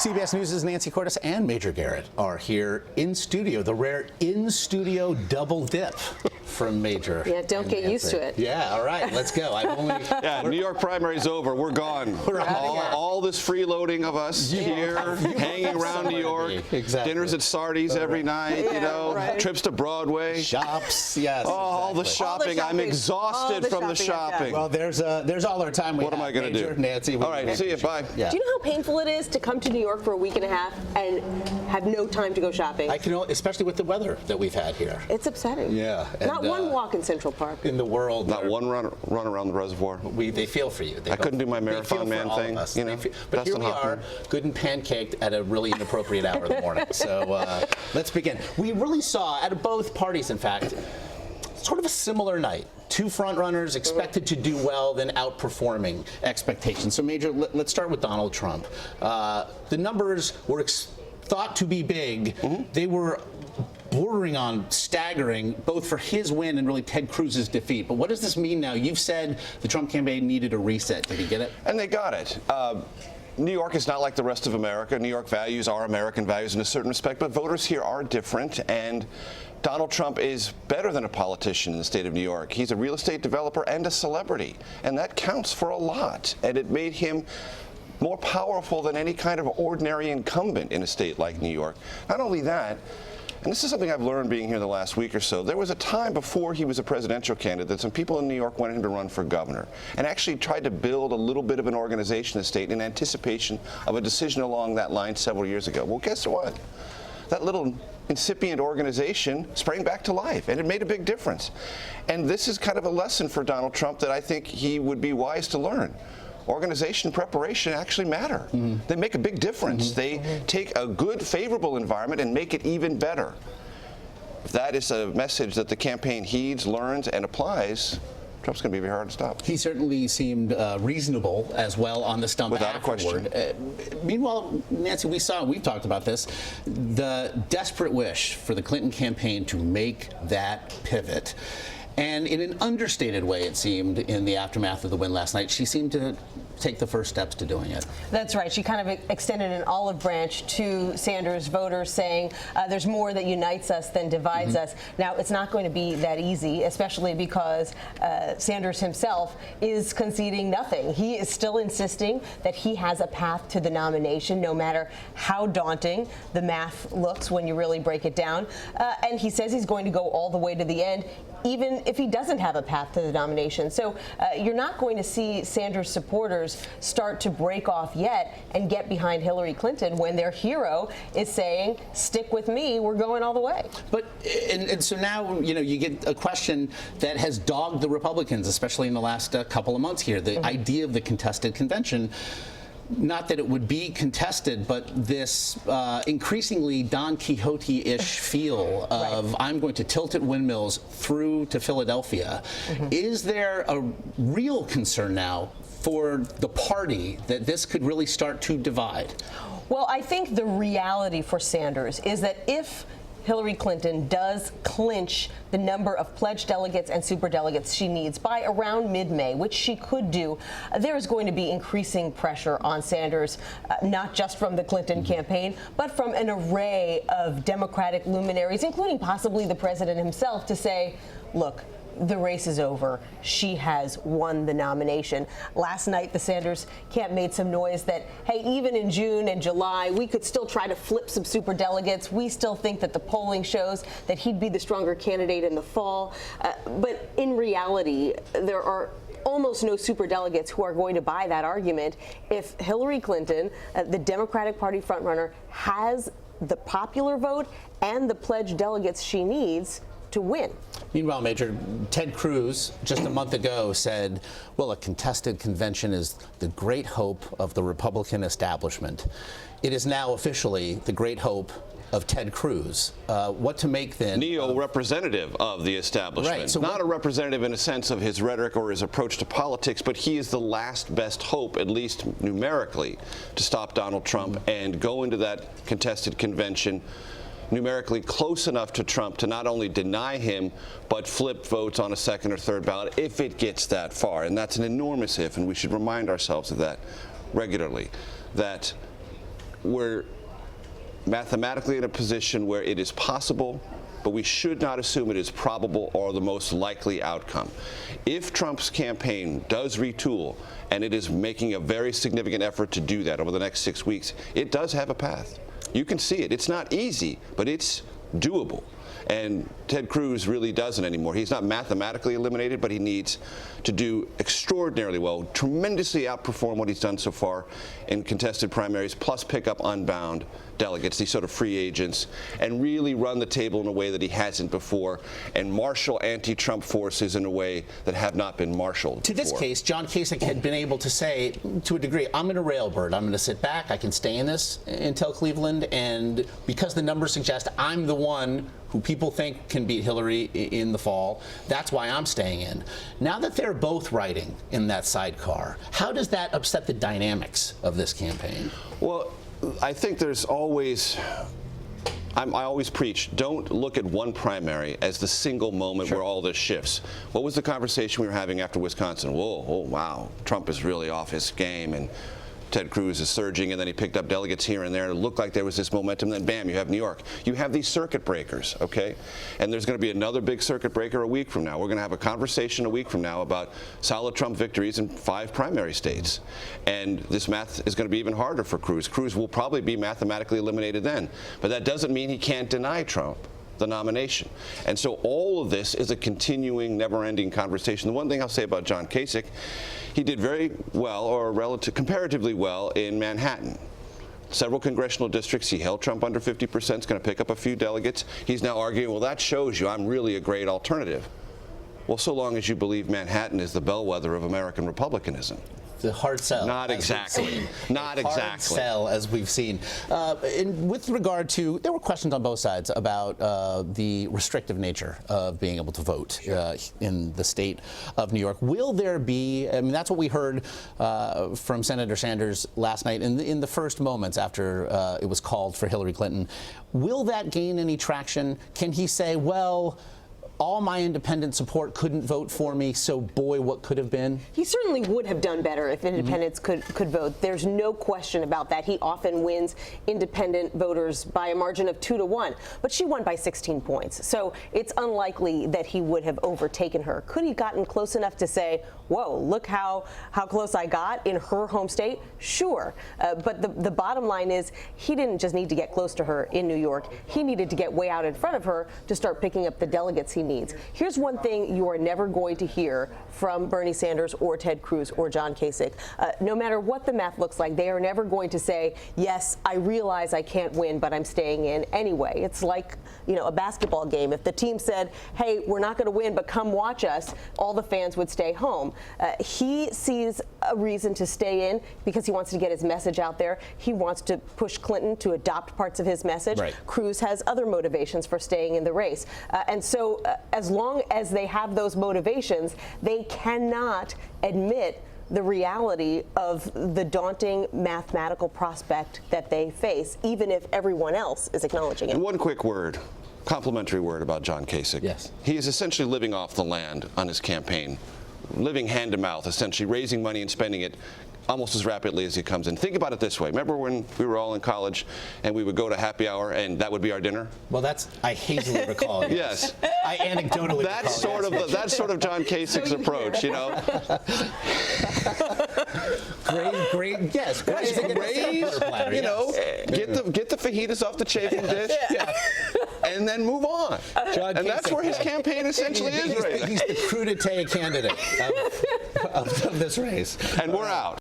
CBS News' Nancy Cordes and Major Garrett are here in studio. The rare in-studio double dip from Major. Yeah, don't get used to it. Yeah, all right, let's go. New York primary's over. We're gone. All this freeloading of us here, hanging around New York, dinners at Sardi's every night, trips to Broadway. Shops, yes. All the shopping. I'm exhausted from the shopping. Well, there's all our time we have. What am I going to do? Nancy. All right, see you. Bye. Yeah. Do you know how painful it is to come to New York for a week and a half and have no time to go shopping? I can, especially with the weather that we've had here. It's upsetting. Yeah. Not one walk in Central Park. In the world. Not one run around the reservoir. They feel for you. I couldn't do my marathon man thing. But here we are, good and pancaked at a really inappropriate hour in the morning. So let's begin. We really saw, at both parties, in fact, sort of a similar night. Two front runners expected to do well, then outperforming expectations. So, Major, let's start with Donald Trump. The numbers were thought to be big. They were bordering on staggering, both for his win and really Ted Cruz's defeat. But what does this mean now? You've said the Trump campaign needed a reset. Did he get it? And they got it. New York is not like the rest of America. New York values are American values in a certain respect, but voters here are different, and Donald Trump is better than a politician in the state of New York. He's a real estate developer and a celebrity, and that counts for a lot, and it made him more powerful than any kind of ordinary incumbent in a state like New York. Not only that, and this is something I've learned being here the last week or so, there was a time before he was a presidential candidate that some people in New York wanted him to run for governor and actually tried to build a little bit of an organization in the state in anticipation of a decision along that line several years ago. Well, guess what? That little incipient organization sprang back to life, and it made a big difference. And this is kind of a lesson for Donald Trump that I think he would be wise to learn. Organization and preparation actually matter. They make a big difference. They take a good, favorable environment and make it even better. If that is a message that the campaign heeds, learns, and applies, Trump's going to be very hard to stop. He certainly seemed reasonable as well on the stump without afterward. a question. Meanwhile, Nancy, we've talked about this, the desperate wish for the Clinton campaign to make that pivot. And in an understated way, it seemed, in the aftermath of the win last night, she seemed to take the first steps to doing it. That's right. She kind of extended an olive branch to Sanders voters, saying there's more that unites us than divides us. Now, it's not going to be that easy, especially because Sanders himself is conceding nothing. He is still insisting that he has a path to the nomination, no matter how daunting the math looks when you really break it down. And he says he's going to go all the way to the end, even if he doesn't have a path to the nomination. So you're not going to see Sanders supporters start to break off yet and get behind Hillary Clinton when their hero is saying, stick with me, we're going all the way. But, and so now, you get a question that has dogged the Republicans, especially in the last couple of months here, the idea of the contested convention. Not that it would be contested, but this increasingly Don Quixote-ish feel of I'm going to tilt at windmills through to Philadelphia. Is there a real concern now for the party that this could really start to divide? Well, I think the reality for Sanders is that if Hillary Clinton does clinch the number of pledged delegates and superdelegates she needs by around mid-May, which she could do, there is going to be increasing pressure on Sanders, not just from the Clinton campaign, but from an array of Democratic luminaries, including possibly the president himself, to say, look, the race is over. She has won the nomination. Last night, the Sanders camp made some noise that, hey, even in June and July, we could still try to flip some superdelegates. We still think that the polling shows that he'd be the stronger candidate in the fall. But in reality, there are almost no superdelegates who are going to buy that argument if Hillary Clinton, the Democratic Party frontrunner, has the popular vote and the pledged delegates she needs to win. Meanwhile, Major, Ted Cruz just a month ago said, well, a contested convention is the great hope of the Republican establishment. It is now officially the great hope of Ted Cruz. What to make then? Neo-representative of the establishment. Right, so not a representative in a sense of his rhetoric or his approach to politics, but he is the last best hope, at least numerically, to stop Donald Trump and go into that contested convention numerically close enough to Trump to not only deny him, but flip votes on a second or third ballot if it gets that far. And that's an enormous if, and we should remind ourselves of that regularly, that we're mathematically in a position where it is possible, but we should not assume it is probable or the most likely outcome. If Trump's campaign does retool, and it is making a very significant effort to do that over the next 6 weeks, it does have a path. You can see it. It's not easy, but it's doable. And Ted Cruz really doesn't anymore. He's not mathematically eliminated, but he needs to do extraordinarily well, tremendously outperform what he's done so far in contested primaries, plus pick up unbound delegates, these sort of free agents, and really run the table in a way that he hasn't before, and marshal anti-Trump forces in a way that have not been marshaled To this before. case, John Kasich had been able to say, to a degree, I'm going to railbird. I'm going to sit back. I can stay in this until Cleveland. And because the numbers suggest I'm the one who people think can beat Hillary in the fall, that's why I'm staying in. Now that they're both riding in that sidecar, how does that upset the dynamics of this campaign? Well, I think there's always, I always preach, don't look at one primary as the single moment where all this shifts. What was the conversation we were having after Wisconsin? Whoa, oh, wow, Trump is really off his game, and Ted Cruz is surging, and then he picked up delegates here and there. It looked like there was this momentum. Then, bam, you have New York. You have these circuit breakers, okay? And there's going to be another big circuit breaker a week from now. We're going to have a conversation a week from now about solid Trump victories in 5 primary states. And this math is going to be even harder for Cruz. Cruz will probably be mathematically eliminated then. But that doesn't mean he can't deny Trump the nomination. And so all of this is a continuing, never-ending conversation. The one thing I'll say about John Kasich, he did very well, or comparatively well, in Manhattan. Several congressional districts, he held Trump under 50%, is going to pick up a few delegates. He's now arguing, well, that shows you I'm really a great alternative. Well, so long as you believe Manhattan is the bellwether of American republicanism. The hard sell. Not exactly. Not exactly. Hard sell, as we've seen. And with regard to, there were questions on both sides about the restrictive nature of being able to vote in the state of New York. Will there be, I mean, that's what we heard from Senator Sanders last night in the first moments after it was called for Hillary Clinton. Will that gain any traction? Can he say, well, all my independent support couldn't vote for me, so boy, what could have been? He certainly would have done better if independents could vote. There's no question about that. He often wins independent voters by a margin of 2-1, but she won by 16 points. So it's unlikely that he would have overtaken her. Could he gotten close enough to say, whoa, look how close I got in her home state? Sure. But the bottom line is he didn't just need to get close to her in New York. He needed to get way out in front of her to start picking up the delegates he needs. Here's one thing you are never going to hear from Bernie Sanders or Ted Cruz or John Kasich. No matter what the math looks like, they are never going to say, yes, I realize I can't win, but I'm staying in anyway. It's like, you know, a basketball game. If the team said, hey, we're not going to win, but come watch us, all the fans would stay home. He sees a reason to stay in because he wants to get his message out there. He wants to push Clinton to adopt parts of his message. Right. Cruz has other motivations for staying in the race. And so as long as they have those motivations, they cannot admit the reality of the daunting mathematical prospect that they face, even if everyone else is acknowledging it. And one quick word, complimentary word about John Kasich. Yes. He is essentially living off the land on his campaign, living hand to mouth, essentially raising money and spending it almost as rapidly as he comes in. Think about it this way. Remember when we were all in college and we would go to happy hour and that would be our dinner? Well, I hazily recall. Yes. I anecdotally That's recall. that's sort of John Kasich's approach, you know. Great. Yes. Raise, Platter, you know, yes. get the fajitas off the chafing dish, and then move on. And that's where his campaign essentially is right now. He's the crudité candidate of this race. And we're out.